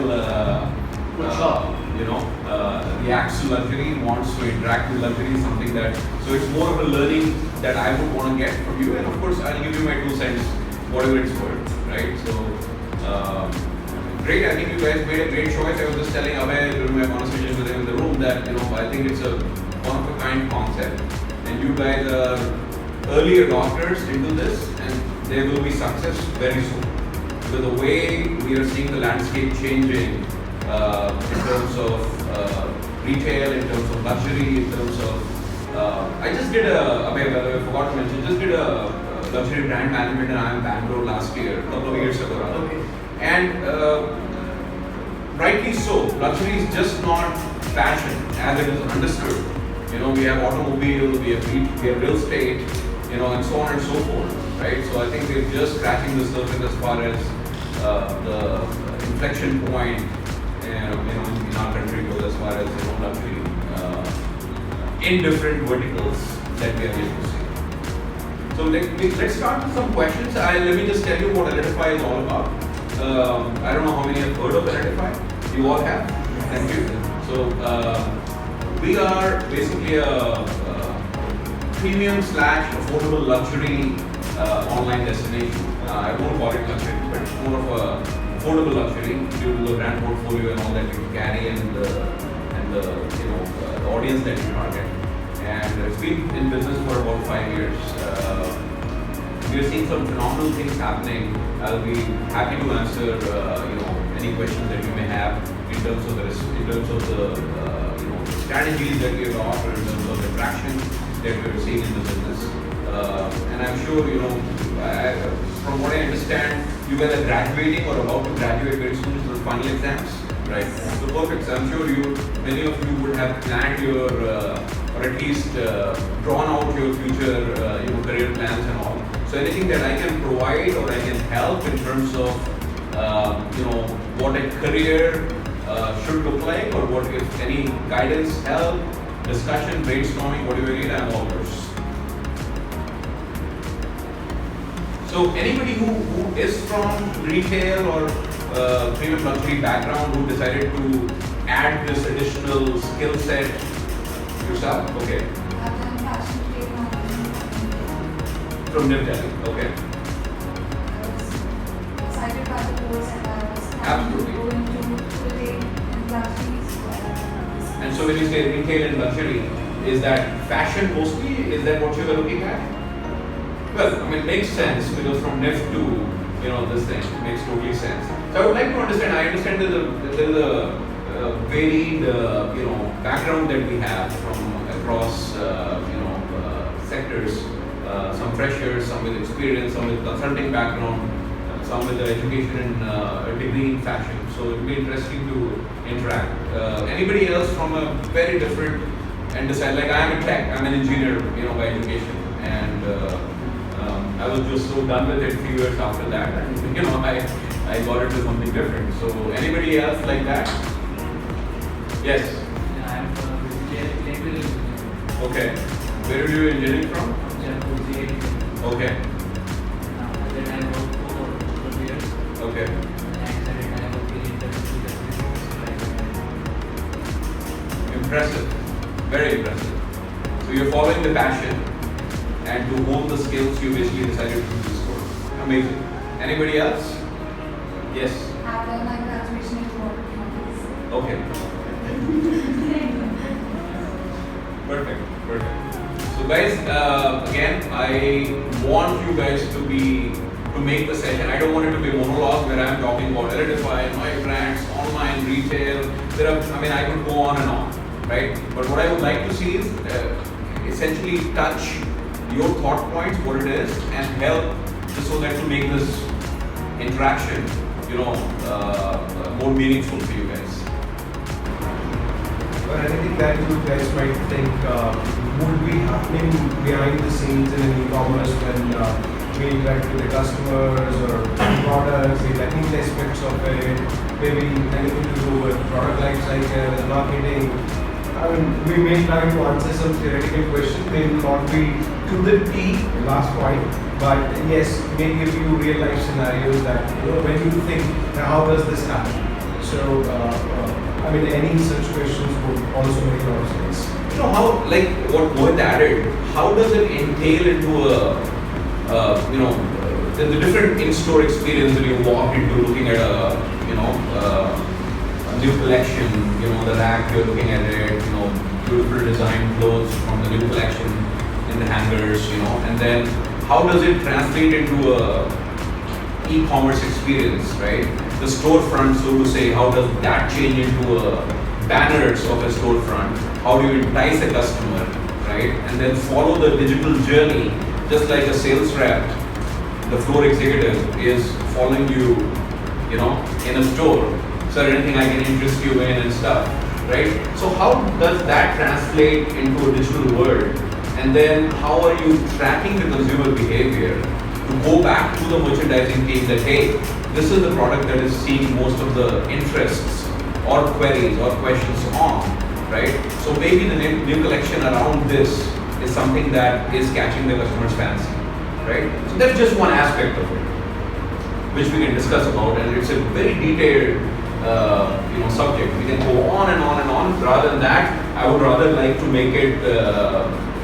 still, reacts to luxury, wants to interact with luxury, something that, so it's more of a learning that I would want to get from you, and of course I'll give you my 2 cents, whatever it's worth, right? So, great, I think you guys made a great choice. I was just telling Abhay during my conversation with him in the room that, I think it's a one-of-a-kind concept, and you guys are early adopters into this, and there will be success very soon. Because the way we are seeing the landscape changing in terms of retail, in terms of luxury, in terms of, I just did I forgot to mention, just did a luxury brand management in IIM Bangalore last year, a couple of years ago. Okay. And rightly so, luxury is just not fashion as it is understood. We have automobile, we have real estate, and so on and so forth, right? So I think we're just scratching the surface as far as the inflection point, in our country goes as far as luxury in different verticals that we are able to see. So let's start with some questions. Let me just tell you what Elitify is all about. I don't know how many have heard of Elitify. You all have? Thank you. So we are basically a premium / affordable luxury online destination. I won't call it luxury, but it's more of a affordable luxury due to the brand portfolio and all that we carry and the audience that we target. And it's been in business for about 5 years. We are seeing some phenomenal things happening. I'll be happy to answer any questions that you may have in terms of the strategies that we have offered, in terms of the traction that we are seeing in the business. And I'm sure from what I understand, you guys are graduating or about to graduate very soon to the final exams, right? So perfect. So I'm sure many of you would have planned your or at least drawn out your future career plans and all. So anything that I can provide or I can help in terms of what a career should look like, or what if any guidance, help, discussion, brainstorming, whatever you need, I'm all yours. So anybody who is from retail or premium luxury background who decided to add this additional skill set yourself? Okay. I've done fashion trade management from New Delhi. Okay. I was excited by the course and I was Absolutely. going to retail and luxury. And so when you say retail and luxury, is that fashion mostly? Is that what you were looking at? Well, it makes sense because from NIF to this thing makes totally sense. So I would like to understand. I understand there is a varied background that we have from across sectors. Some freshers, some with experience, some with consulting background, some with education in a degree in fashion. So it would be interesting to interact. Anybody else from a very different and decide, like I am in tech, I'm an engineer, by education, and I was just so done with it a few years after that, and I got into something different. So anybody else like that? Yes. I'm from electrical engineering. Okay. Where are you engineering from? Okay. Then I worked for 4 years. Okay. And then I worked in industry. Impressive. Very impressive. So you're following the passion, and to hone the skills, you basically decided to do this course. Amazing. Anybody else? Yes. I've done my graduation in water technologies. Okay. Perfect. So guys, again, I want you guys to make the session. I don't want it to be a monologue where I'm talking about Elitify, my brands, online, retail. I could go on and on, right? But what I would like to see is essentially touch your thought points, what it is, and help just so that to make this interaction, more meaningful for you guys. Or anything that you guys might think would be happening behind the scenes in e-commerce when we interact with the customers or products, the technical aspects of it, maybe anything to do with product life cycle, marketing. We may try to answer some theoretical questions, may not be to the T, last point, but yes, may give you real life scenarios that when you think, how does this happen? So, I mean, any such questions would also make a lot of sense. You know how, like what Mohit added, how does it entail into the different in-store experience when you walk into looking at a new collection, the rack, you're looking at it, beautiful design clothes from the new collection in the hangers, and then how does it translate into a e-commerce experience, right? The storefront, so to say, how does that change into banners of a storefront? How do you entice a customer, right? And then follow the digital journey, just like a sales rep, the floor executive is following you, in a store. So anything I can interest you in and stuff, right? So how does that translate into a digital world? And then how are you tracking the consumer behavior to go back to the merchandising team that, hey, this is the product that is seeing most of the interests or queries or questions on, right? So maybe the new collection around this is something that is catching the customer's fancy, right? So that's just one aspect of it, which we can discuss about, and it's a very detailed subject. We can go on and on and on. Rather than that, I would rather like to make it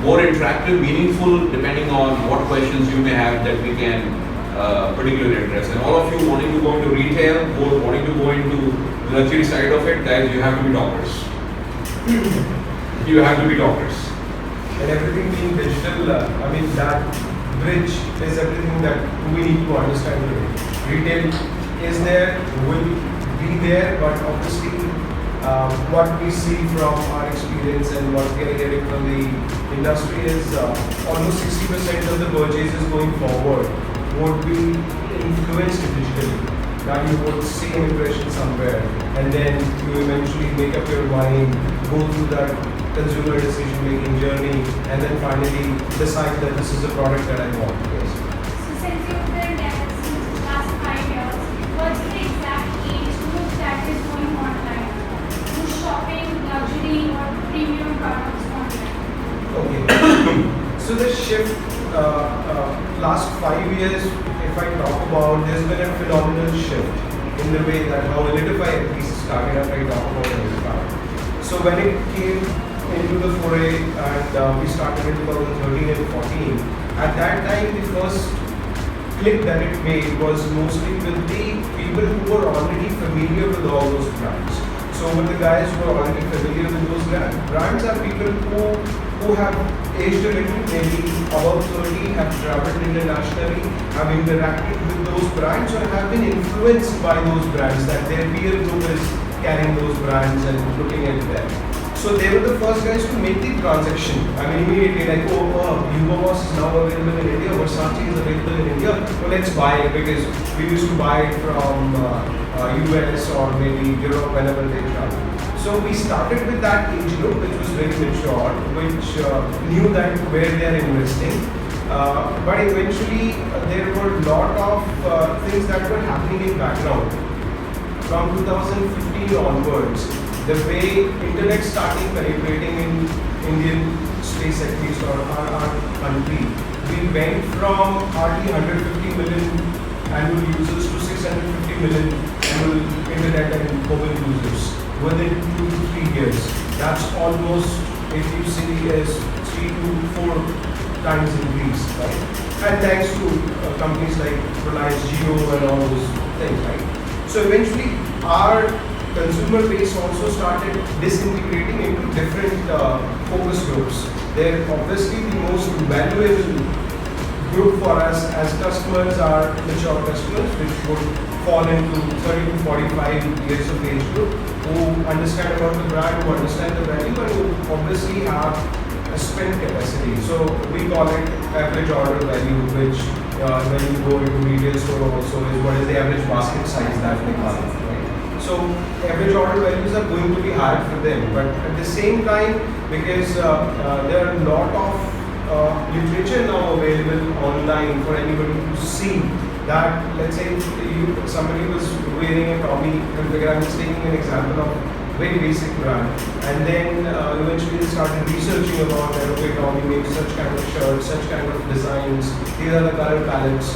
more interactive, meaningful, depending on what questions you may have that we can particularly address. And all of you wanting to go into retail, or wanting to go into the luxury side of it, guys, you have to be doctors. You have to be doctors. And everything being digital, I mean, that bridge is everything that we need to understand today. Retail is there, will be there, but obviously what we see from our experience and what we are hearing from the industry is almost 60% of the purchases going forward would be influenced digitally. Now you would see an impression somewhere, and then you eventually make up your mind, go through that consumer decision-making journey, and then finally decide that this is a product that I want. Yes. So since you've been there since the last 5 years, what's the exact age group that is going online? Who's shopping luxury or premium products online? Okay. So the shift, last 5 years, if I talk about, there's been a phenomenal shift in the way that how Elitify at least started up. I talk about Elitify. So when it came into the foray and we started in 2013 and 14, at that time the first click that it made was mostly with the people who were already familiar with all those brands. So with the guys who are already familiar with those brands are people who have aged a little, maybe above 30, have traveled internationally, have interacted with those brands or have been influenced by those brands, that their peer group is carrying those brands and looking at them. So they were the first guys to make the transaction. I mean, immediately like, Hugo Boss is now available in India, Versace is available in India, so let's buy it, because we used to buy it from US or maybe Europe whenever they travel. So we started with that age group, which was very mature, which knew that where they are investing. But eventually there were a lot of things that were happening in background. From 2015 onwards, the way internet started penetrating in Indian space, at least, or our country, we went from hardly 150 million annual users to 650 million annual internet and mobile users within 2 to 3 years. That's almost, if you see, is 3 to 4 times increase, right? And thanks to companies like Reliance Jio and all those things, right? So eventually our consumer base also started disintegrating into different focus groups. They're obviously the most valuable group for us as customers are mature customers, which would fall into 30 to 45 years of age group, who understand about the brand, who understand the value, and who obviously have a spend capacity. So we call it average order value, which when you go into retail store also is what is the average basket size that they call it. So average order values are going to be higher for them, but at the same time, because there are a lot of literature now available online for anybody to see that, let's say somebody was wearing a Tommy Hilfiger, I'm just taking an example of very basic brand, and then eventually they started researching about that, okay, Tommy makes such kind of shirts, such kind of designs, these are the color palettes.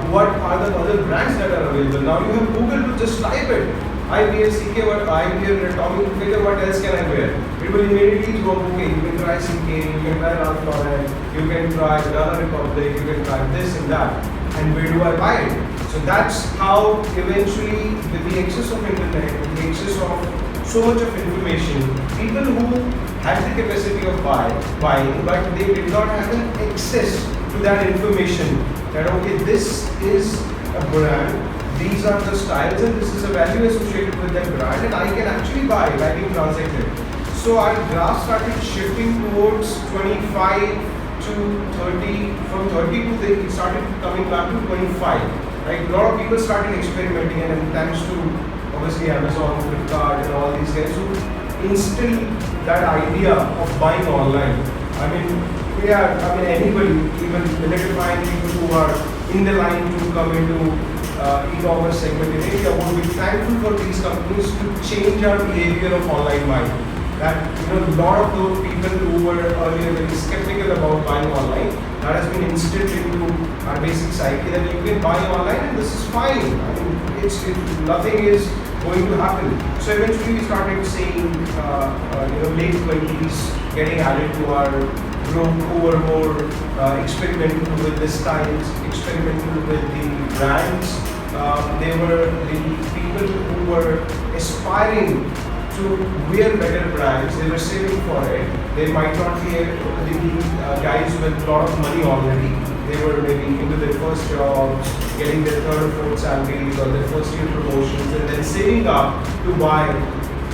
What are the other brands that are available? Now you have Google to just type it. I wear CK, what I wear Tommy Hilfiger, what else can I wear? It will immediately go, okay, you can try CK, you can try Ralph Lauren, you can try Banana Republic, you can try this and that. And where do I buy it? So that's how eventually, with the access of internet, with the access of so much of information, people who had the capacity of buying, but they did not have an access to that information, that okay, this is a brand, these are the styles, and this is a value associated with that brand, and I can actually buy it, I can transact it. So our graph started shifting towards 25 to 30, from 30 to it started coming back to 25. Right? A lot of people started experimenting, and thanks to obviously Amazon, Flipkart, and all these guys who instilled that idea of buying online. I mean, anybody, even Elitify people who are in the line to come into e-commerce segment in India would be thankful for these companies to change our behavior of online buying. That a lot of those people who were earlier very skeptical about buying online, that has been instilled into our basic psyche that you can buy online and this is fine. I mean, nothing is going to happen. So eventually we started seeing late 20s getting added to our group who were more experimental with the styles, experimental with the brands. They were the people who were aspiring to wear better brands. They were saving for it. They might not be the guys with a lot of money already. They were maybe into their first jobs, getting their third or fourth salaries or their first year promotions, and then saving up to buy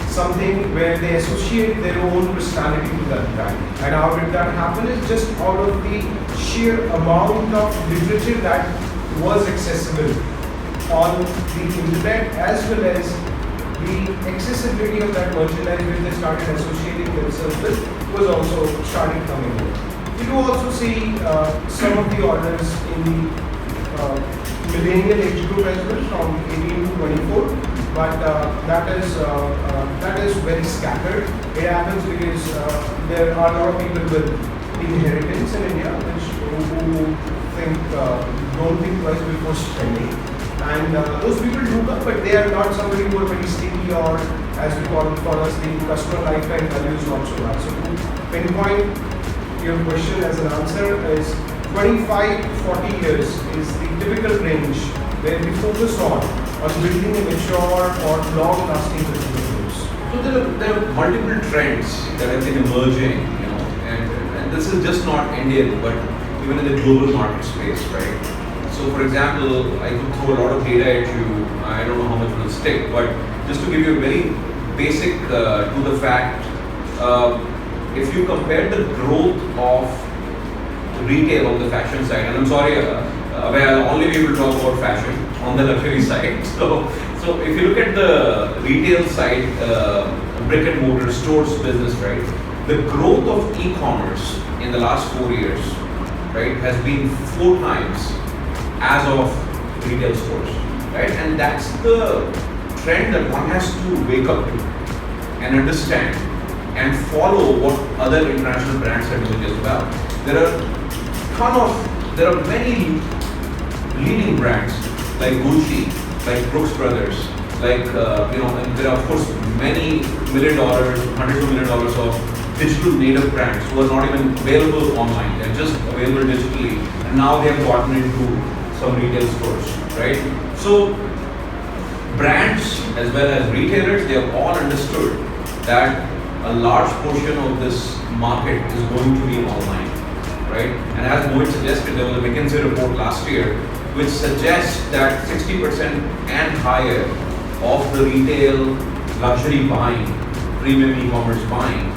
something where they associate their own personality to that brand. And how did that happen? Is just out of the sheer amount of literature that was accessible on the internet, as well as the accessibility of that merchandise which they started associating themselves with was also started coming in. You do also see some of the orders in the millennial age group as well, from 18 to 24, but that is very scattered. It happens because there are a lot of people with inheritance in India who don't think twice before spending. And those people do come, but they are not somebody who are very sticky, or as we call it for us, the customer lifetime value is not so much. So to pinpoint your question as an answer is 25 to 40 years is the typical range where we focus on building a mature or long-lasting business. So there are multiple trends that have been emerging, and this is just not Indian, but even in the global market space, right? So for example, I could throw a lot of data at you, I don't know how much will stick, but just to give you a very basic to the fact, if you compare the growth of retail on the fashion side, and I'm sorry, I'll only be able to talk about fashion on the luxury side. So if you look at the retail side, brick and mortar stores business, right, the growth of e-commerce in the last 4 years, right, has been 4 times as of retail stores, right? And that's the trend that one has to wake up to and understand and follow what other international brands are doing as well. There are many leading brands like Gucci, like Brooks Brothers, like and there are of course many $1 million, hundreds of $1 million of digital native brands who are not even available online. They're just available digitally, and now they have gotten into some retail stores, right? So brands as well as retailers, they have all understood that a large portion of this market is going to be online, right? And as Mohit suggested, there was a McKinsey report last year which suggests that 60% and higher of the retail luxury buying, premium e-commerce buying,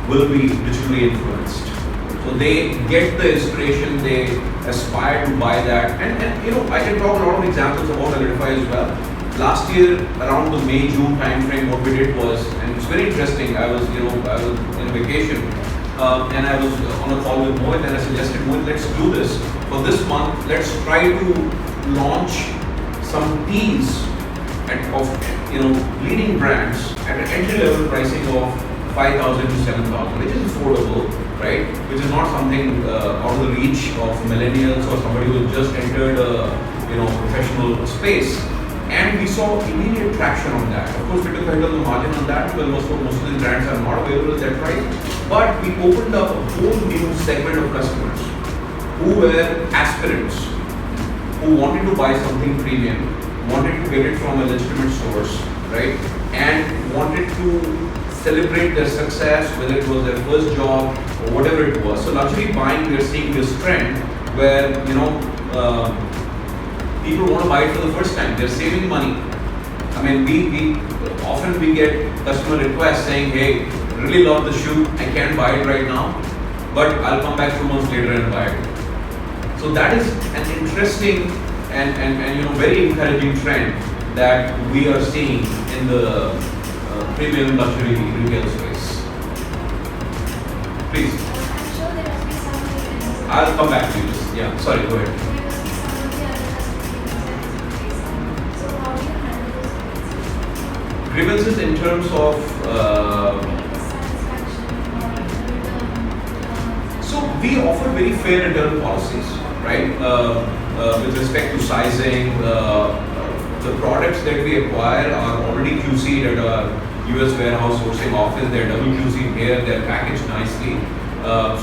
will be digitally influenced. So they get the inspiration, they aspire to buy that, and I can talk a lot of examples about Elitify as well. Last year, around the May-June timeframe, what we did was, and it's very interesting. I was in vacation, and I was on a call with Mohit, and I suggested, Mohit, let's do this for this month. Let's try to launch some teas of leading brands at an entry-level pricing of 5,000 to 7,000, which is affordable, right? Which is not something out of the reach of millennials or somebody who just entered a professional space. And we saw immediate traction on that. Of course, we took a hit on the margin on that because most of these brands are not available at that price. But we opened up a whole new segment of customers who were aspirants, who wanted to buy something premium, wanted to get it from a legitimate source, right? And wanted to celebrate their success, whether it was their first job or whatever it was. So luxury buying, we are seeing this trend where, people want to buy it for the first time. They're saving money. I mean, we often get customer requests saying, hey, really love the shoe, I can't buy it right now, but I'll come back 2 months later and buy it. So that is an interesting and very encouraging trend that we are seeing in the premium luxury retail space. Please. I'm sure there must be some differences. I'll come back to you. Yeah, sorry, go ahead. There must be some of the other customers that is facing. So how do you handle those grievances? Grievances in terms of Any dissatisfaction or return? so we offer very fair return policies, right? With respect to sizing, the products that we acquire are already QC'd at our US warehouse sourcing office. They're double QC'd here. They're packaged nicely.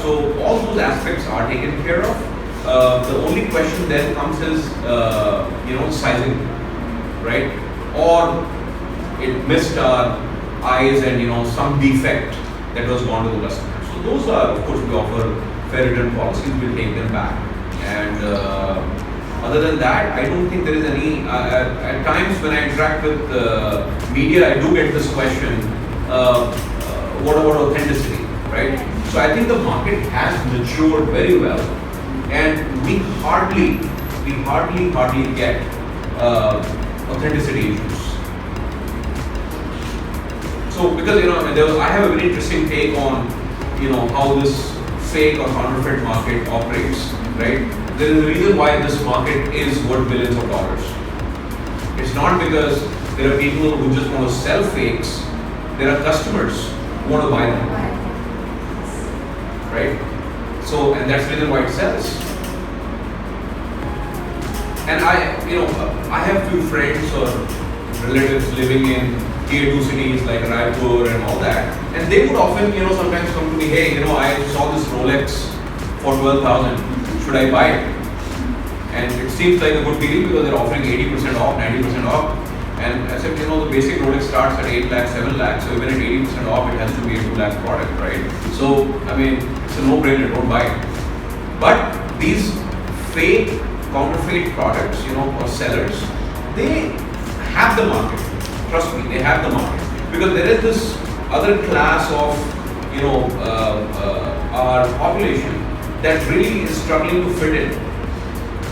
So all those aspects are taken care of. The only question then comes is, sizing, right? Or it missed our eyes and some defect that was gone to the customer. So those are, of course, we offer fair return policies. We'll take them back. And other than that, I don't think there is any. At times when I interact with media, I do get this question: what about authenticity, right? So I think the market has matured very well, and we hardly get authenticity issues. So because I have a very interesting take on how this fake or counterfeit market operates, right? There is a reason why this market is worth billions of dollars. It's not because there are people who just want to sell fakes. There are customers who want to buy them, right? So, and that's the reason why it sells. And I have few friends or relatives living in tier 2 cities like Raipur and all that, and they would often, sometimes come to me, hey, I saw this Rolex for 12,000. Should I buy it? And it seems like a good deal because they're offering 80% off, 90% off. And I said, the basic Rolex starts at 8 lakhs, 7 lakhs. So even at 80% off, it has to be a 2 lakh product, right? So, I mean, it's a no-brainer, don't buy it. But these fake, counterfeit products, or sellers, they have the market. Trust me, they have the market. Because there is this other class of, our population that really is struggling to fit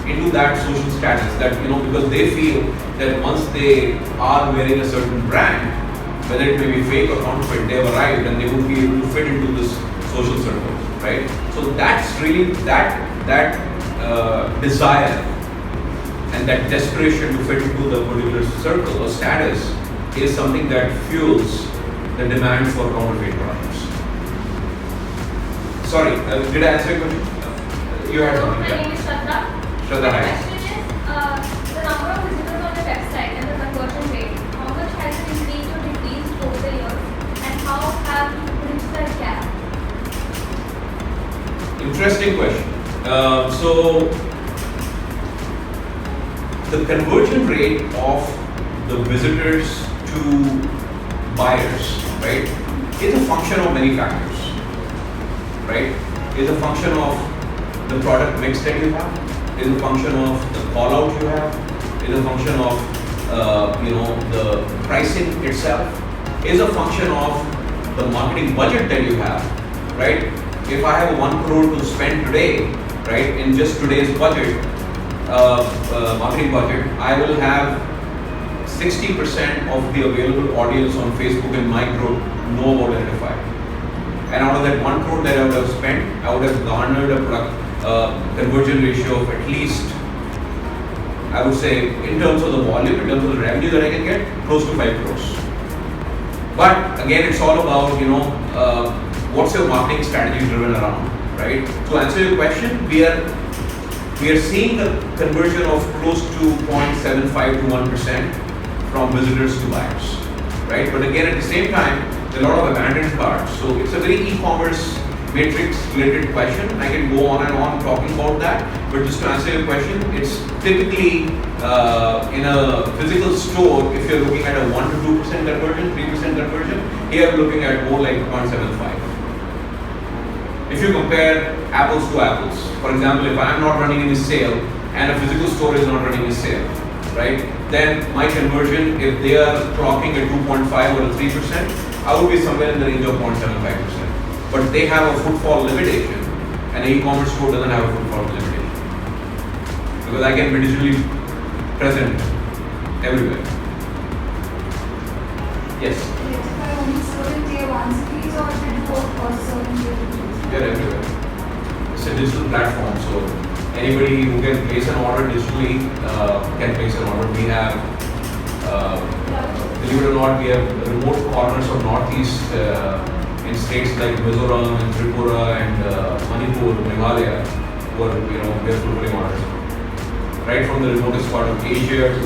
into that social status, that because they feel that once they are wearing a certain brand, whether it may be fake or counterfeit, they have arrived and they would be able to fit into this social circle, right? So that's really that desire and that desperation to fit into the particular circle or status is something that fuels the demand for counterfeit products. Sorry, did I answer your question? You had So, something. my name is Shraddha. Shraddha, My hi. question is, the number of visitors on the website and the conversion rate, how much has it increased or decreased over the years, and how have you bridged that gap? Interesting question. So, the conversion rate of the visitors to buyers, right, is a function of many factors, right? Is a function of the product mix that you have, is a function of the call out you have, is a function of the pricing itself, is a function of the marketing budget that you have, right? If I have 1 crore to spend today, right, in just today's budget, marketing budget, I will have 60% of the available audience on Facebook and my group know about Elitify. And out of that 1 crore that I would have spent, I would have garnered a product conversion ratio of at least, I would say, in terms of the volume, in terms of the revenue that I can get, close to 5 crores. But again, it's all about, what's your marketing strategy driven around, right? To answer your question, we are seeing a conversion of close to 0.75 to 1%. from visitors to buyers, right? But again, at the same time, there are a lot of abandoned carts. So it's a very e-commerce matrix related question. I can go on and on talking about that, but just to answer your question, it's typically in a physical store, if you're looking at a 1 to 2% conversion, 3% conversion, here I'm looking at more like 0.75. If you compare apples to apples, for example, if I'm not running any sale and a physical store is not running a sale, right, then my conversion, if they are clocking at 2.5 or a 3%, I would be somewhere in the range of 0.75%. But they have a footfall limitation, and an e-commerce store doesn't have a footfall limitation. Because I can be digitally present everywhere. Yes? Elitify only serve in tier 1 cities or did you also serve in tier 2 cities? They're everywhere. It's a digital platform, so anybody who can place an order digitally can place an order. We have, believe it or not, we have remote corners of Northeast in states like Mizoram and Tripura and Manipur, Meghalaya, who are, we are fulfilling orders. Right from the remotest part of Asia to,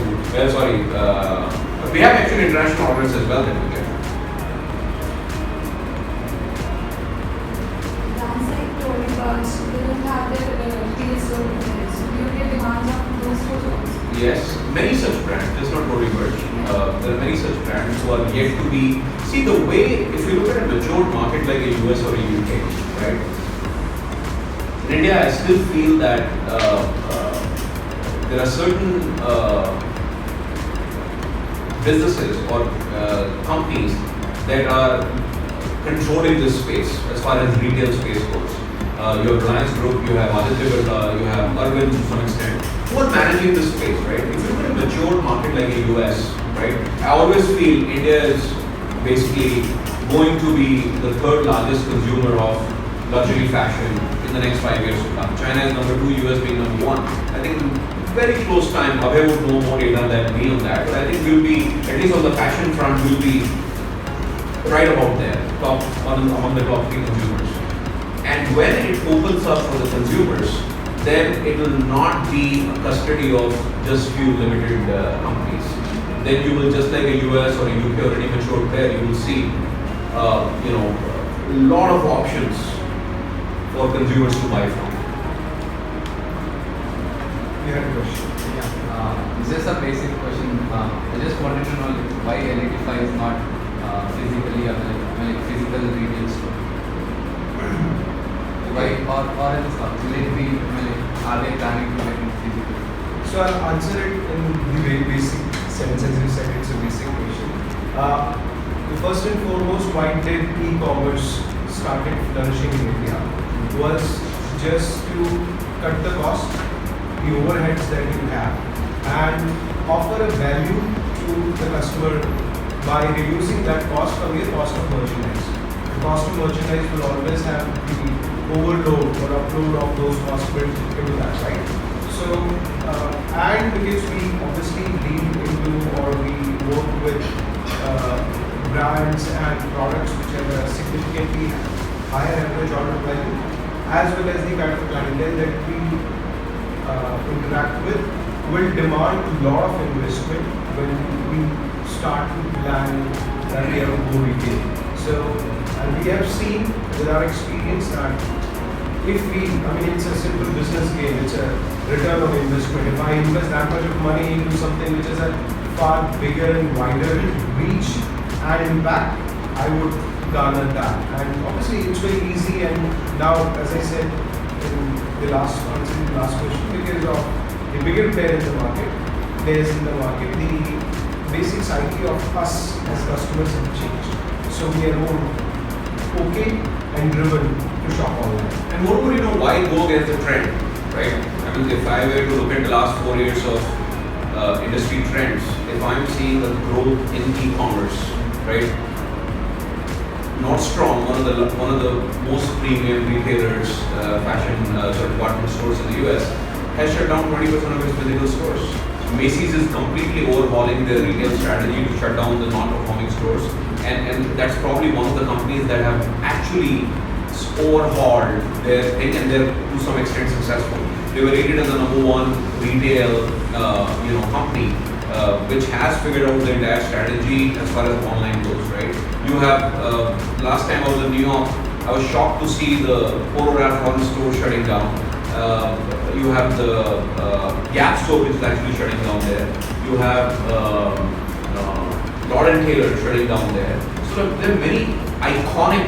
we have actually international orders as well that we get. Brands like Tory Burns, they don't have their retail store there. So do you get demands of those stores also? Yes, many such brands, just not Tory Burch. There are many such brands who are yet to be. See, the way, if you look at a matured market like a US or a UK, right? In India, I still feel that there are certain businesses or companies that are controlling this space as far as retail space goes. You have Reliance Group, you have Aditya Birla, you have Arvind to some extent, who are managing this space, right? If you look at a matured market like the US, right, I always feel India is basically going to be the third largest consumer of luxury fashion in the next 5 years to come. China is number 2, US being number 1. I think in very close time, Abhay would know more data than me on that, but I think we'll be, at least on the fashion front, we'll be right about there, among the top 3 consumers. And when it opens up for the consumers, then it will not be a custody of just few limited companies. Then you will, just like a US or a UK already matured player, you will see, a lot of options for consumers to buy from. You had a question. It's just a basic question. I just wanted to know why Elitify is not physically available, like physical retail store. Why or else will it be? Are they planning to make it physical? So I'll answer it in the very basic sense, as you said, it's a basic question. First and foremost, why did e-commerce started flourishing in India was just to cut the cost, the overheads that you have, and offer a value to the customer by reducing that cost from the cost of merchandise. The cost of merchandise will always have the overload or upload of those costs built into that, right? So, and because we obviously lean into or we work with brands and products which have a significantly higher average order value, as well as the kind of clientele that we interact with, will demand a lot of investment when we start to plan that we have to go retail. So, and we have seen with our experience that if it's a simple business game, it's a return of investment. If I invest that much of money into something which is a far bigger and wider reach and impact, I would garner that. And obviously it's very easy, and now, as I said in the last question, because of the bigger players in the market, the basic psyche of us as customers have changed. So we are more okay and driven to shop online. And moreover, why go against the trend, right? I mean, if I were to look at the last 4 years of industry trends, if I'm seeing a growth in e-commerce, right? Not strong, one of the most premium retailers, fashion department stores in the US, has shut down 20% of its physical stores. Macy's is completely overhauling their retail strategy to shut down the non-performing stores, and that's probably one of the companies that have actually overhauled their thing, and they're to some extent successful. They were rated as the #1 retail, company which has figured out the entire strategy as far as online goes, right? You have, last time I was in New York, I was shocked to see the Polo Ralph Lauren store shutting down. You have the Gap store which is actually shutting down there. You have Lord and Taylor shutting down there. So there are many iconic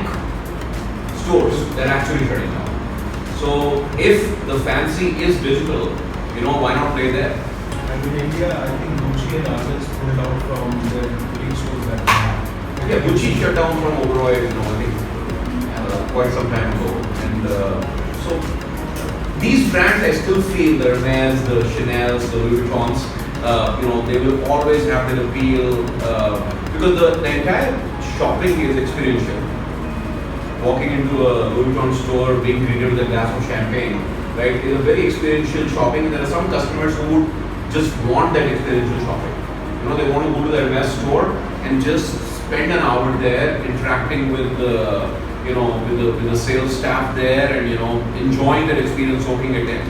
stores that are actually shutting down. So if the fancy is digital, why not play there? And in India, I think Gucci and others pulled out from the big stores that they have. Yeah, Gucci shut down from Oberoi, I think quite some time ago. And so these brands, I still feel the Hermes, the Chanels, the Louis Vuittons, they will always have that appeal because the entire shopping is experiential. Walking into a Louis Vuitton store, being greeted with a glass of champagne, right, is a very experiential shopping. There are some customers who would just want that experiential shopping. They want to go to the Hermes store and just spend an hour there interacting with the with the sales staff there and enjoying that experience, soaking it in,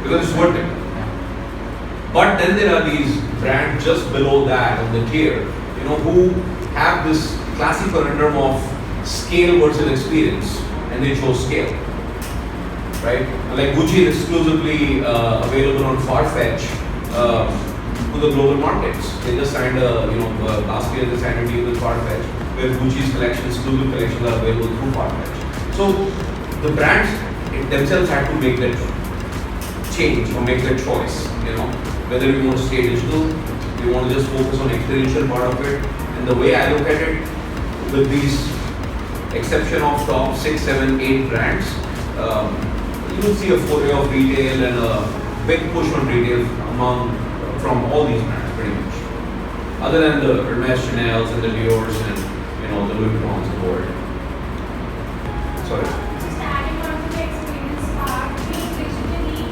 because it's worth it. But then there are these brands just below that on the tier, who have this classic conundrum of scale versus experience, and they chose scale, right? Like Gucci is exclusively available on Farfetch to the global markets. They just signed last year they signed a deal with Farfetch, where Gucci's exclusive collections are available through Farfetch. So the brands themselves had to make that change or make that choice, whether you want to stay digital, you want to just focus on experiential part of it. And the way I look at it, with these exception of top 6, 7, 8 brands, you will see a foray of retail and a big push on retail from all these brands pretty much. Other than the Hermes, Chanel's and the Dior's and the Louis Vuittons of the world. Sorry? Just adding on to the experience part, being digitally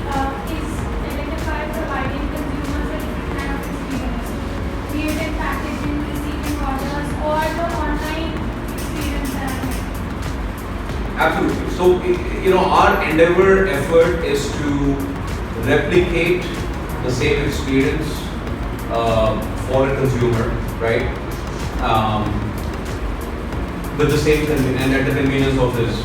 is Elitify providing consumers a different kind of experience. Be it in packaging, receiving orders, or the online experience that I Absolutely. So, our endeavor, effort is to replicate the same experience for a consumer, right? With the same and at the convenience of his,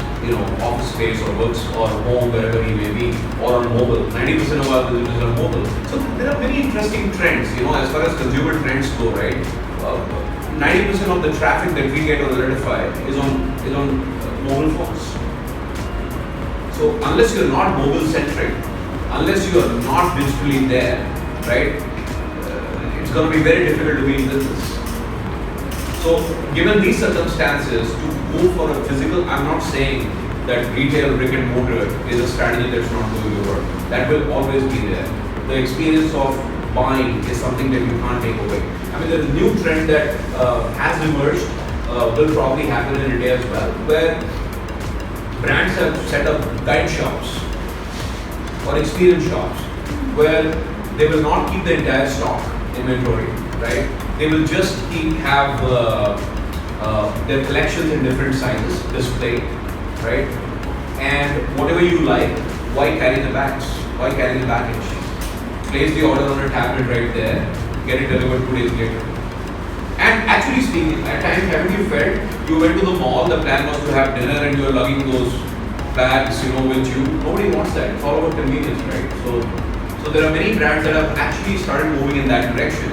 office space or works or home, wherever he may be, or on mobile. 90% of our visitors are mobile. So there are many interesting trends, as far as consumer trends go, right? 90% of the traffic that we get on Elitify is on mobile phones. So unless you're not mobile centric, unless you are not digitally there, right, it's going to be very difficult to be in business. So given these circumstances, to move for a physical, I'm not saying that retail brick and mortar is a strategy that's not going to work. That will always be there. The experience of buying is something that you can't take away. I mean, there's a new trend that has emerged, will probably happen in India as well, where brands have set up guide shops or experience shops where they will not keep the entire stock inventory, right? They will just have their collections in different sizes displayed, right? And whatever you like, why carry the bags? Why carry the package? Place the order on a tablet right there, get it delivered 2 days later. And actually speaking, at times haven't you felt you went to the mall, the plan was to have dinner and you're lugging those bags, with you. Nobody wants that. It's all about convenience, right? So there are many brands that have actually started moving in that direction,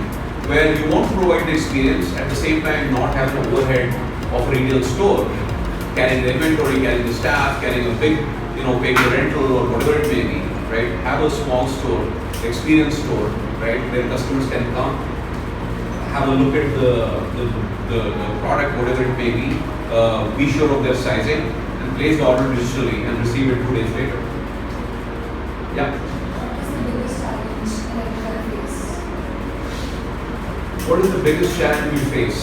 where you want to provide the experience at the same time not have the overhead of a retail store, carrying the inventory, carrying the staff, carrying a big, paying the rental or whatever it may be, right? Have a small store, experience store, right, where customers can come, have a look at the product, whatever it may be sure of their sizing, and place the order digitally and receive it 2 days later. Yeah. What is the biggest challenge we face?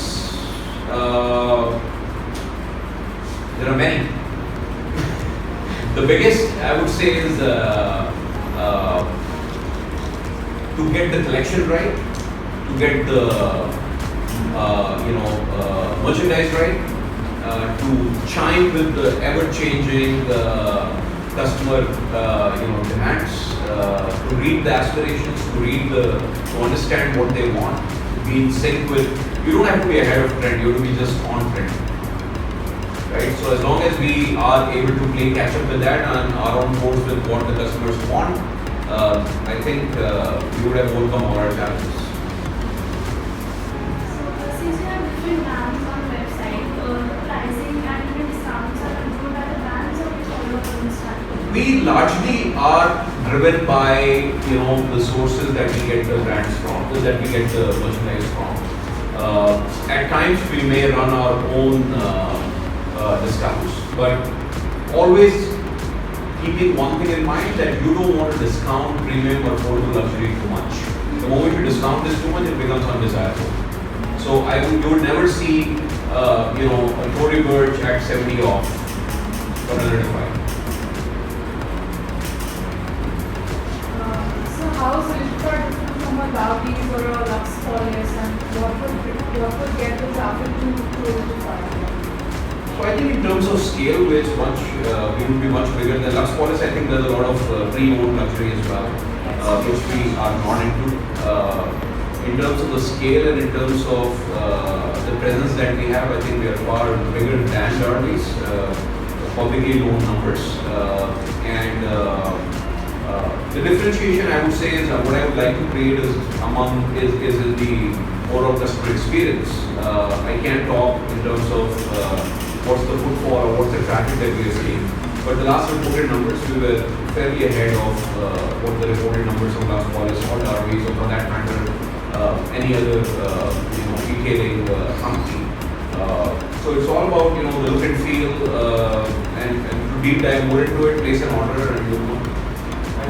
There are many. The biggest, I would say, is to get the collection right, to get the merchandise right, to chime with the ever-changing customer demands. to read the aspirations, to understand what they want, to be in sync with. You don't have to be ahead of trend. You have to be just on trend. Right? So as long as we are able to play catch up with that and are on course with what the customers want, I think we would have overcome all our challenges. So, since you have different brands on the website, the pricing and the discounts are controlled by the brands or we follow the own strategy? We largely are driven by the sources that we get the brands from, that we get the merchandise from. At times we may run our own discounts, but always keeping one thing in mind, that you don't want to discount premium or affordable luxury too much. The moment you discount this too much, it becomes undesirable. So you would never see a Tory Burch at 70 off for an Elitify. So how is Elitify different from a Dowdies or a Lux Police, and what would get the traffic to Elitify? So I think in terms of scale, we would be much bigger than Lux Police. I think there's a lot of pre-owned luxury as well, which we are not into. In terms of the scale and in terms of the presence that we have, I think we are far bigger than Darby's, publicly known numbers. The differentiation, I would say, is what I would like to create is in the overall customer experience. I can't talk in terms of what's the footfall or what's the traffic that we are seeing. But the last reported numbers, we were fairly ahead of what the reported numbers of Lux Police or Darby's, or for that matter, any other retailing company. So it's all about the look and feel, and to deep dive more into it, place an order and move on.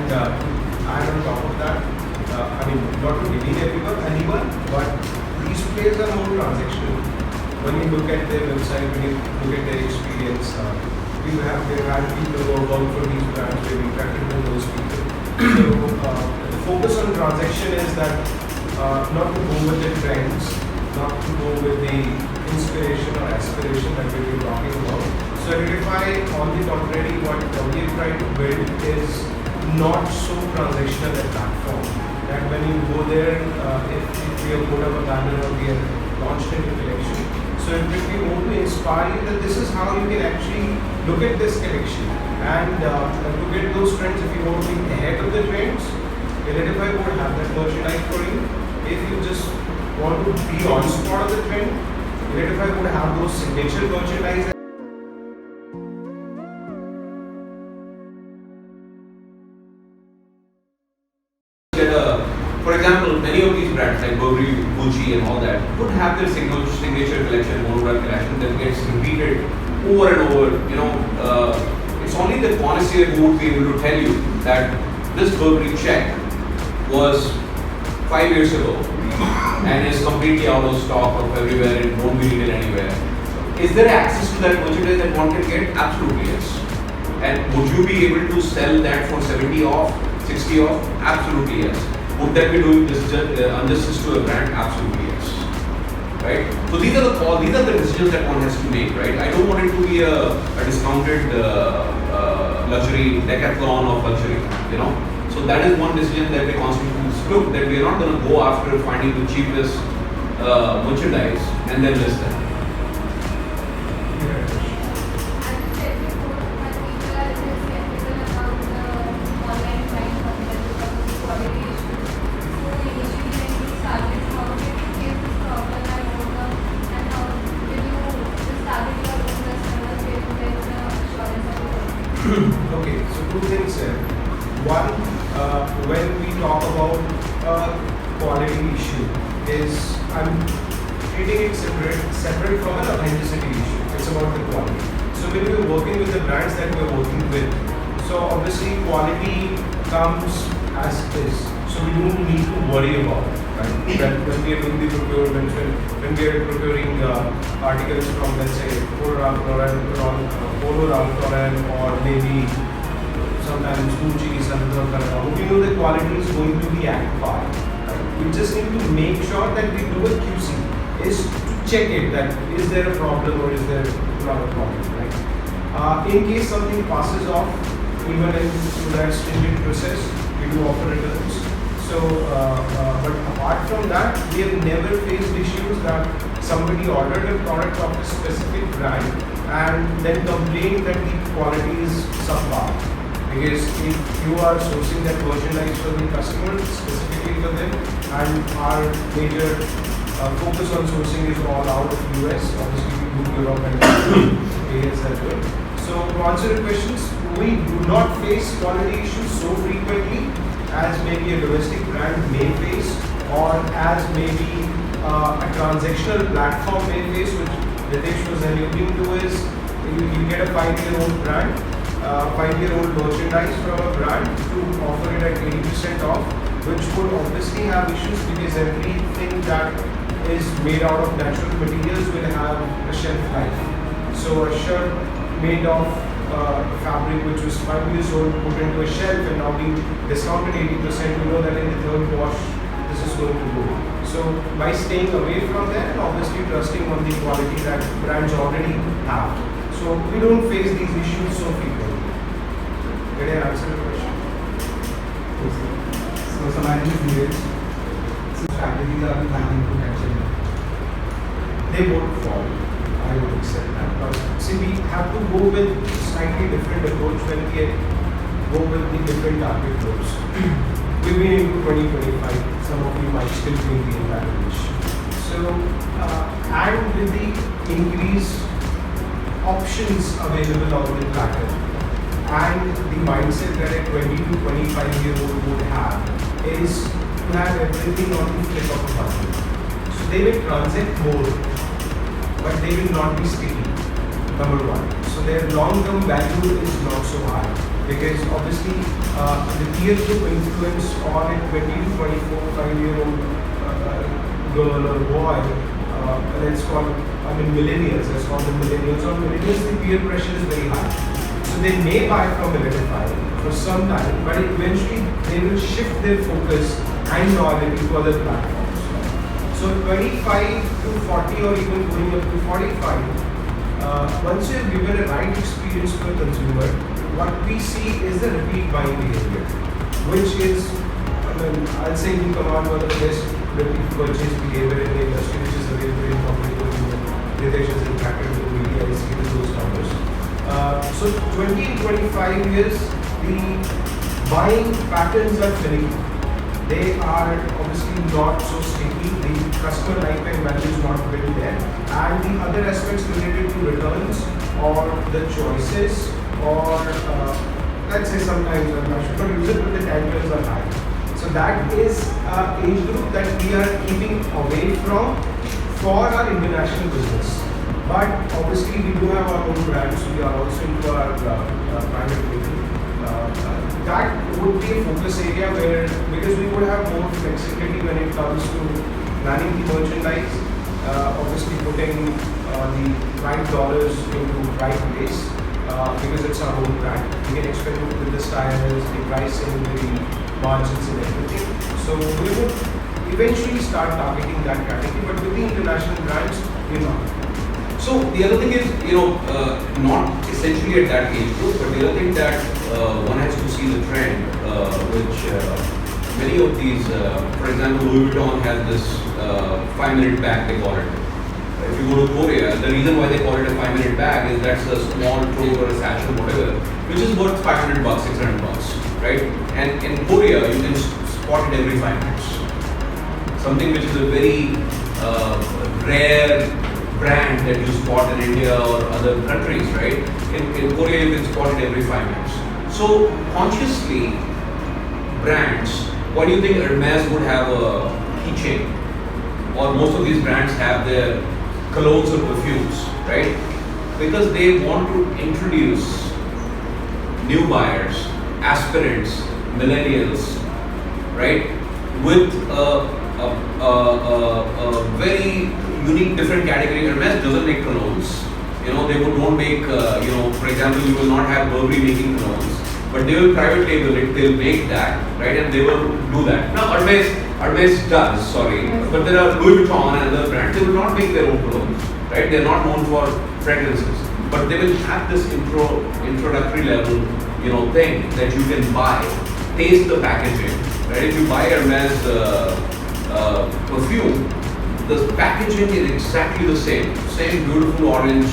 And on top of that, not to demean anyone, but these players are more transactional. When you look at their website, when you look at their experience, they've had people who have worked for these brands, they've interacted with those people. So the focus on transaction is that not to go with the trends, not to go with the inspiration or aspiration that we've been talking about. So Elitify, on the contrary, what we have tried to build is not so transactional a platform. That when you go there, if we have put up a banner or we have launched a new collection, so if we want to inspire you that this is how you can actually look at this collection, and to get those trends, if you want to be ahead of the trends, Elitify would have that merchandise for you. If you just want to be on spot of the trend, Elitify would have those signature merchandise. For example, many of these brands like Burberry, Gucci and all that would have their signature collection, monogram collection that gets repeated over and over. It's only the connoisseur who would be able to tell you that this Burberry check was 5 years ago and is completely out of stock of everywhere and won't be needed anywhere. Is there access to that merchandise that one can get? Absolutely yes. And would you be able to sell that for 70 off, 60 off? Absolutely yes. Would that be doing injustice to a brand? Absolutely yes. Right? So these are the decisions that one has to make, right? I don't want it to be a discounted luxury decathlon of luxury, So that is one decision that we constantly look, that we are not going to go after finding the cheapest merchandise and then list them. Okay, so two things here. One, when we talk about quality issue, is I'm treating it separate from an authenticity issue. It's about the quality. So when we're working with the brands that we're working with, so obviously quality comes as is. So we don't need to worry about it, right? That when we are doing the procurement, when we are procuring articles from, let's say, Polo Ralph Lauren, or maybe sometimes Gucci, we know the quality is going to be at par. Right? We just need to make sure that we do a QC, is to check it, that is there a problem or is there not a problem, right? In case something passes off, even in through that stringent process, we do offer returns. So, but apart from that, we have never faced issues that somebody ordered a product of a specific brand and then complained that the quality is subpar. Because if you are sourcing that merchandise for the customer, specifically for them, and our major focus on sourcing is all out of US, obviously we do Europe and AS as well. So to answer your questions, we do not face quality issues so frequently as maybe a domestic brand may face, or as maybe a transactional platform may face, which Ritesh was alluding to is you get a 5-year-old brand, 5-year-old merchandise from a brand to offer it at 80% off, which would obviously have issues because everything that is made out of natural materials will have a shelf life. So a shirt made of fabric which was 5 years old put into a shelf and now being discounted 80%, you know that in the third wash this is going to go. So by staying away from there and obviously trusting on the quality that brands already have. So we don't face these issues so frequently. Did I answer the question? So my name is Neeraj. So strategies are we planning to capture? They won't fall. I would accept that. But see, we have to go with slightly different approach when we go with the different target groups. We've been into 2025. Some of you might still be in that range. So, and with the increased options available on the platter and the mindset that a 20 to 25-year-old would have is to have everything on the flip of a button. So they will transact more, but they will not be sticky, number one. So their long-term value is not so high because obviously the peer group influence on a 20 to 24, 5-year-old girl or boy, let's call it, millennials, let's call them millennials. On millennials, the peer pressure is very high. So they may buy from Elitify for some time, but eventually they will shift their focus and loyalty to other platforms. So 25 to 40 or even going up to 45, once you have given a right experience to a consumer, what we see is the repeat buying behavior, which is, I'll say in command one of the best repeat purchase behavior in the industry, which is available in public domain. Ritesh has interacted with the media, he's given those numbers. So 20 and 25 years, the buying patterns are finicky. They are obviously not so sticky, the customer lifetime value is not very there, and the other aspects related to returns or the choices or let's say sometimes I should not use it, but the tangles are high. So that is an age group that we are keeping away from for our international business. But obviously we do have our own brands, we are also into our private label. That would be a focus area where, because we would have more flexibility when it comes to planning the merchandise, obviously putting the right dollars into right place, because it's our own brand. We can experiment with the styles, the pricing, the margins and everything. So we would eventually start targeting that category, but with the international brands, we're not. So the other thing is, not essentially at that age group, but the other thing that one has to see the trend, which many of these, for example, Louis Vuitton has this 5-minute bag, they call it. If you go to Korea, the reason why they call it a 5-minute bag is that's a small tote or a satchel, whatever, which is worth $500, $600, right? And in Korea, you can spot it every 5 minutes. Something which is a very rare brand that you spot in India or other countries, right? In Korea, you can spot it every 5 minutes. So consciously, brands, why do you think Hermes would have a keychain? Or most of these brands have their colognes or perfumes, right? Because they want to introduce new buyers, aspirants, millennials, right? With a very unique, different category. Hermes doesn't make colognes. They don't make, for example, you will not have Burberry making colognes, but they will private label it, they'll make that, right? And they will do that. Now, Hermes does, sorry, but there are Louis Vuitton and other brands, they will not make their own colognes, right? They're not known for fragrances, but they will have this introductory level, thing that you can buy taste the packaging, right? If you buy Hermes perfume, the packaging is exactly the same beautiful orange,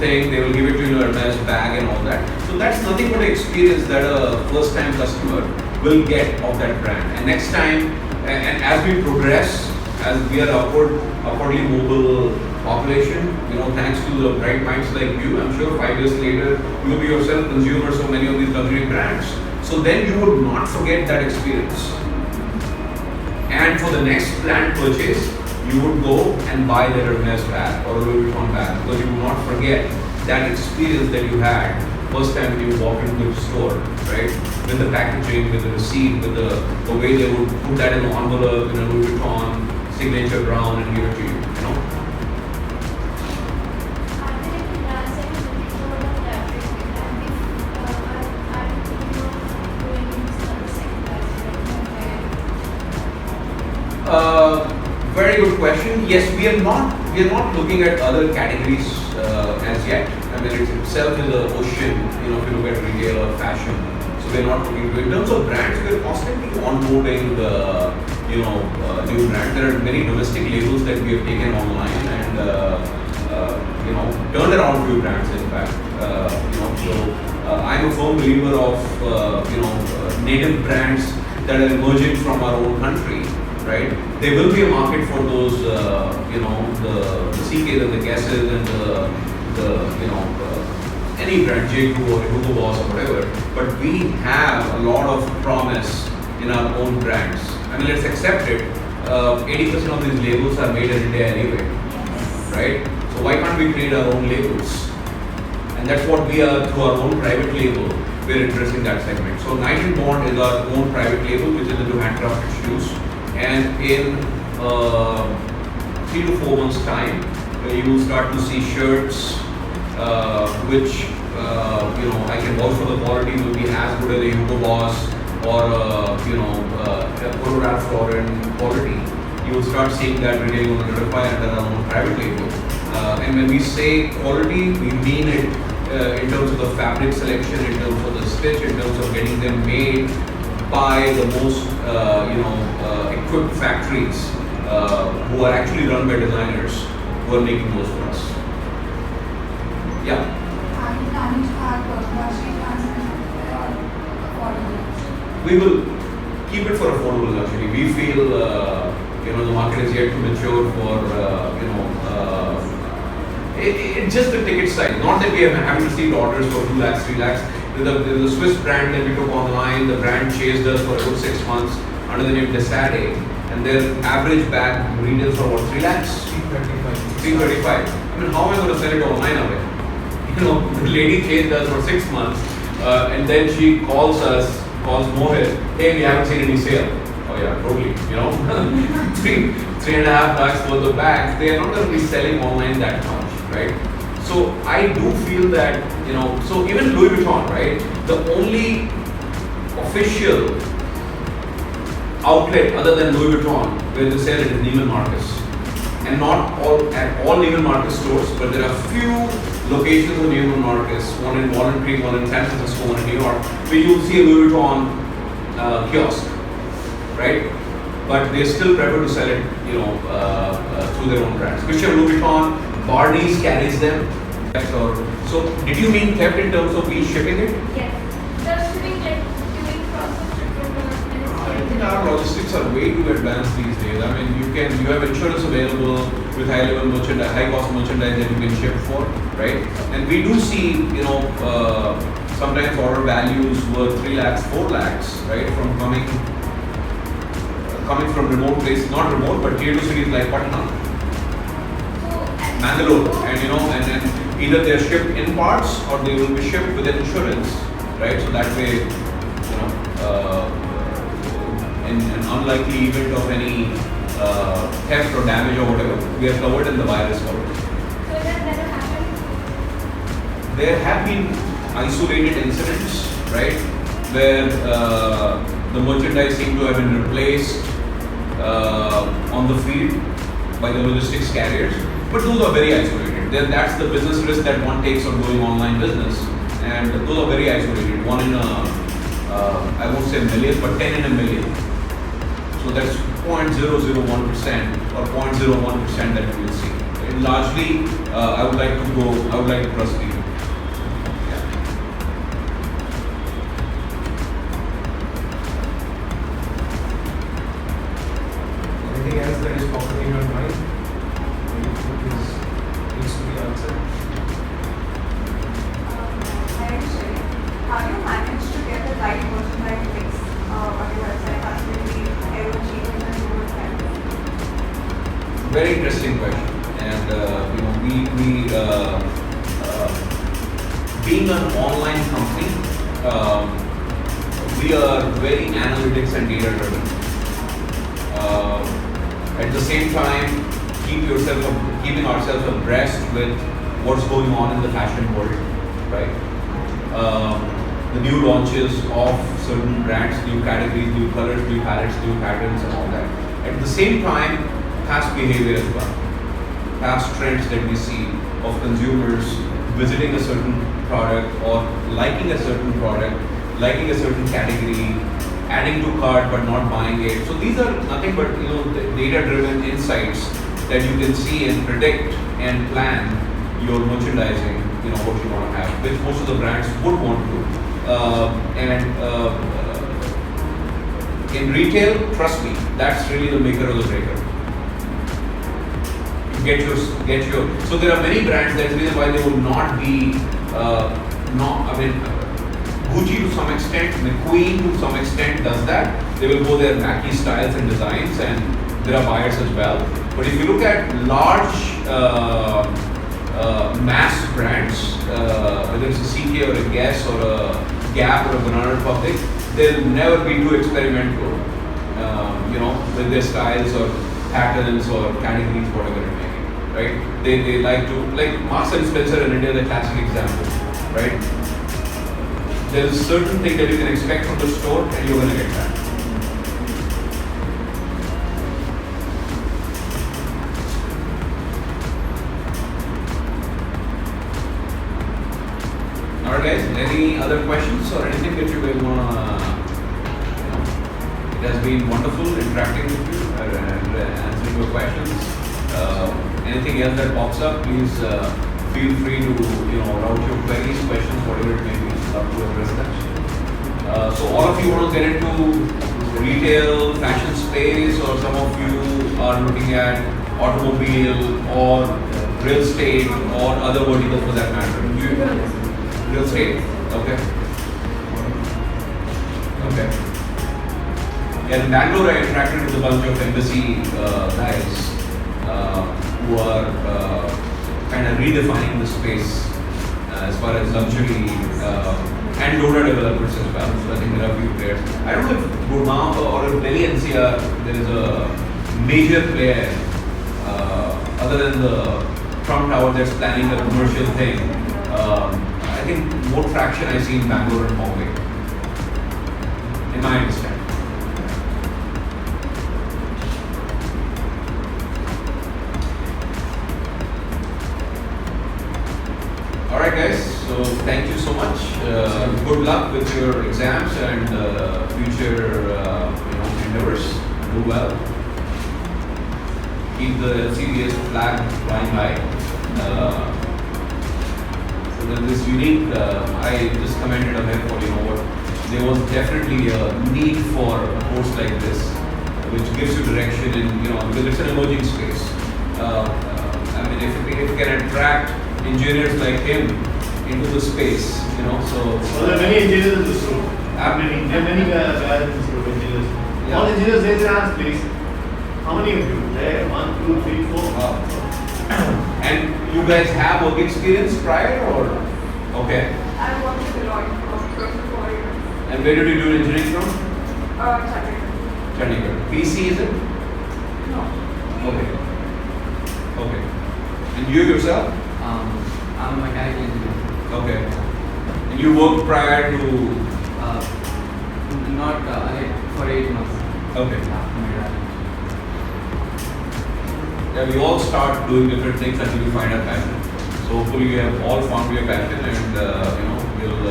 thing. They will give it to you in a Hermes bag and all that. So that's nothing but an experience that a first-time customer will get of that brand. And next time, and as we progress, as we are upwardly mobile population, thanks to the bright minds like you, I'm sure 5 years later, you will be yourself consumers of many of these luxury brands. So then you would not forget that experience. And for the next planned purchase, you would go and buy the Hermes bag or Louis Vuitton bag, because you will not forget that experience that you had first time when you walked into the store, right? With the packaging, with the receipt, with the way they would put that in an envelope, in a Louis Vuitton signature brown and give it to you, Are there any brands that you looking for the collaborate with, and if are you thinking of doing in other sectors like Very good question. Yes, we are not looking at other categories as yet. I mean, it itself is an ocean. If you look at retail or fashion, so we are not looking to. In terms of brands, we are constantly onboarding new brands. There are many domestic labels that we have taken online and turned around few brands. In fact, I'm a firm believer of native brands that are emerging from our own country. Right, there will be a market for those, the CKs and the Guesses and any brand, J. Crew or Hugo Boss or whatever. But we have a lot of promise in our own brands. I mean, let's accept it. 80% of these labels are made in India anyway, right? So why can't we create our own labels? And that's what we are through our own private label. We're addressing that segment. So Night and Bond is our own private label, which is into handcrafted shoes. And in 3 to 4 months' time, you will start to see shirts, which I can vouch for the quality will be as good as a Hugo Boss or Polo Ralph Lauren quality. You will start seeing that retailing on Elitify under our own private label. And when we say quality, we mean it in terms of the fabric selection, in terms of the stitch, in terms of getting them made by the most equipped factories who are actually run by designers who are making those for us. Yeah. Are you planning to have luxury brands or affordable? We will keep it for affordable luxury. We feel the market is yet to mature for it's just the ticket size. Not that we haven't received orders for 2 lakhs, 3 lakhs. There's a Swiss brand that we took online. The brand chased us for about 6 months under the name Desade, and their average bag retails for about 3 lakhs. 335. I mean, how am I going to sell it online away? The lady chased us for 6 months, and then she calls Mohit, hey, we haven't seen any sale. Oh yeah, totally. 3.5 lakhs worth of bags. They are not going to be selling online that much, right? So I do feel that, so even Louis Vuitton, right? The only official outlet other than Louis Vuitton where they sell it is Neiman Marcus. And not at all Neiman Marcus stores, but there are few locations of Neiman Marcus, one in Walnut Creek, one in San Francisco, one in New York, where you'll see a Louis Vuitton kiosk, right? But they still prefer to sell it, through their own brands. Christian Louis Vuitton, Barney's carries them. So, did you mean theft in terms of we shipping it? Yes. The shipping process I think our logistics are way too advanced these days. I mean, you have insurance available with high-level merchandise, high-cost merchandise that you can ship for, right? And we do see, sometimes order values worth 3 lakhs, 4 lakhs, right, from coming from remote places, not remote, but tier 2 cities like Patna, Bangalore, and and either they're shipped in parts or they will be shipped with insurance, right? So that way, in an unlikely event of any theft or damage or whatever, we are covered and the buyer is covered. So that never happened? There have been isolated incidents, right, where the merchandise seemed to have been replaced on the field by the logistics carriers, but those are very isolated. Then that's the business risk that one takes on doing online business, and those are very isolated. One in a I won't say million, but 10 in a million. So that's 0.001% or 0.01% that you will see. And largely, I would like to trust you. Yeah. Anything else that is popping in your mind? Needs to be answered. Actually, how do you manage to get the right merchandise mix on your website as will be ever changing and more time? Very interesting question. And we being an online company, we are very analytics and data driven. At the same time, keeping ourselves abreast with what's going on in the fashion world, right? The new launches of certain brands, new categories, new colors, new palettes, new patterns, and all that. At the same time, past behavior as well, past trends that we see of consumers visiting a certain product or liking a certain product, liking a certain category, adding to cart but not buying it. So these are nothing but data-driven insights that you can see and predict and plan your merchandising. What you want to have, which most of the brands would want to. In retail, trust me, that's really the maker or the breaker. Get your. So there are many brands. That's the reason why they will not be. Gucci to some extent, McQueen to some extent does that. They will go their wacky styles and designs, and there are buyers as well. But if you look at large mass brands, whether it's a CK or a Guess or a Gap or a Banana Republic, they'll never be too experimental, with their styles or patterns or categories, whatever it may be, right? They like to, like Marks and Spencer in India, the classic example, right? There's a certain thing that you can expect from the store, and you're going to get that. Alright guys, any other questions or anything that you guys want to, it has been wonderful interacting with you and answering your questions. Anything else that pops up, please feel free to, route your queries, questions, whatever it may be, love to address that. So all of you want to get into retail, fashion space, or some of you are looking at automobile or real estate or other verticals for that matter. Real estate? Okay. Yeah, in Bangalore I interacted with a bunch of embassy guys who are kind of redefining the space as far as luxury and Lodha developers as well. So I think there are a few players. I don't know if Gurgaon or if Delhi NCR there is a major player other than the Trump Tower that's planning a commercial thing. I think more traction I see in Bangalore and Bombay, in my understanding. Alright guys, so thank you so much. Good luck with your exams and future endeavors. Do well. Keep the LCDS flag flying high. So there's this unique, I just commented on it for there was definitely a need for a course like this, which gives you direction in, because it's an emerging space. If it can attract engineers like him into the space, so. Well, there are many engineers in this room. There are many guys in this room, engineers. Yeah. All engineers, raise your hands, please. How many of you? There, 1, 2, 3, 4. And you guys have work experience prior or? Okay. I worked with Deloitte for 24 years. And where did you do engineering from? Chandigarh. Chandigarh. PC is it? No. Okay. And you yourself? I'm a mechanical engineer. Okay. And you worked prior to? Not for 8 months. Okay. After my graduation. Yeah, we all start doing different things until we find our passion. So hopefully you have all found your passion and we'll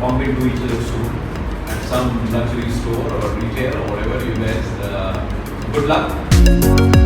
bump bump into each other soon at some luxury store or retail or whatever you guys. Good luck.